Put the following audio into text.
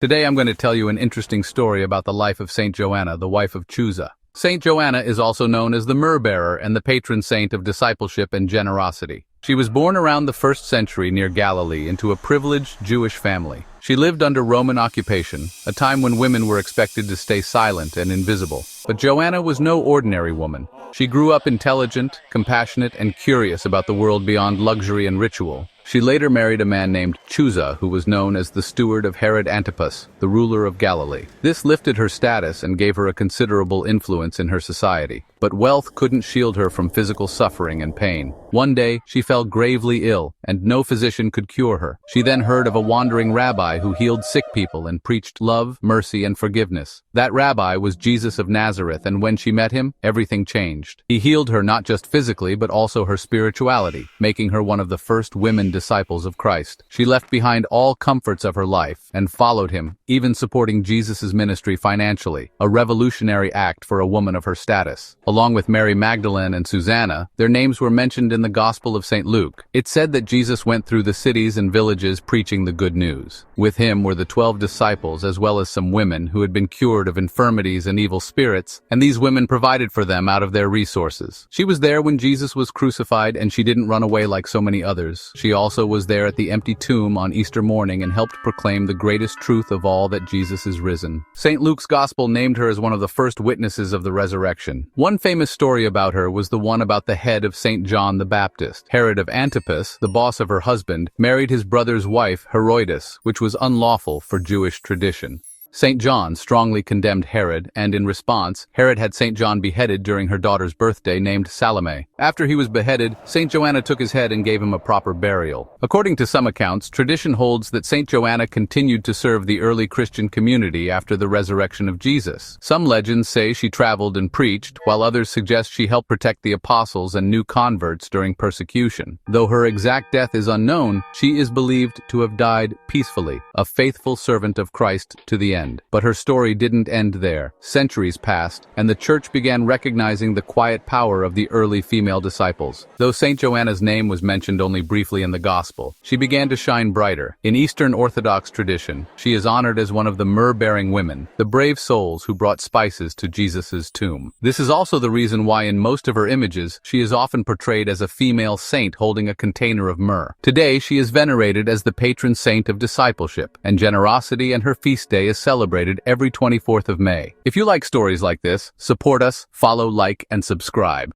Today I'm going to tell you an interesting story about the life of Saint Joanna, the wife of Chuza. Saint Joanna is also known as the myrrh-bearer and the patron saint of discipleship and generosity. She was born around the 1st century near Galilee into a privileged Jewish family. She lived under Roman occupation, a time when women were expected to stay silent and invisible. But Joanna was no ordinary woman. She grew up intelligent, compassionate, and curious about the world beyond luxury and ritual. She later married a man named Chuza, who was known as the steward of Herod Antipas, the ruler of Galilee. This lifted her status and gave her a considerable influence in her society. But wealth couldn't shield her from physical suffering and pain. One day, she fell gravely ill, and no physician could cure her. She then heard of a wandering rabbi who healed sick people and preached love, mercy, and forgiveness. That rabbi was Jesus of Nazareth, and when she met him, everything changed. He healed her not just physically, but also her spirituality, making her one of the first women disciples of Christ. She left behind all comforts of her life and followed him, even supporting Jesus' ministry financially, a revolutionary act for a woman of her status. Along with Mary Magdalene and Susanna, their names were mentioned in the Gospel of St. Luke. It said that Jesus went through the cities and villages preaching the good news. With him were the 12 disciples as well as some women who had been cured of infirmities and evil spirits, and these women provided for them out of their resources. She was there when Jesus was crucified, and she didn't run away like so many others. She also was there at the empty tomb on Easter morning and helped proclaim the greatest truth of all, that Jesus is risen. St. Luke's Gospel named her as one of the first witnesses of the resurrection. One famous story about her was the one about the head of St. John the Baptist. Herod of Antipas, the boss of her husband, married his brother's wife, Herodias, which was unlawful for Jewish tradition. St. John strongly condemned Herod, and in response, Herod had St. John beheaded during her daughter's birthday, named Salome. After he was beheaded, St. Joanna took his head and gave him a proper burial. According to some accounts, tradition holds that St. Joanna continued to serve the early Christian community after the resurrection of Jesus. Some legends say she traveled and preached, while others suggest she helped protect the apostles and new converts during persecution. Though her exact death is unknown, she is believed to have died peacefully, a faithful servant of Christ to the end. But her story didn't end there. Centuries passed, and the Church began recognizing the quiet power of the early female disciples. Though St. Joanna's name was mentioned only briefly in the Gospel, she began to shine brighter. In Eastern Orthodox tradition, she is honored as one of the myrrh-bearing women, the brave souls who brought spices to Jesus' tomb. This is also the reason why in most of her images, she is often portrayed as a female saint holding a container of myrrh. Today, she is venerated as the patron saint of discipleship and generosity, and her feast day is celebrated every 24th of May. If you like stories like this, support us, follow, like, and subscribe.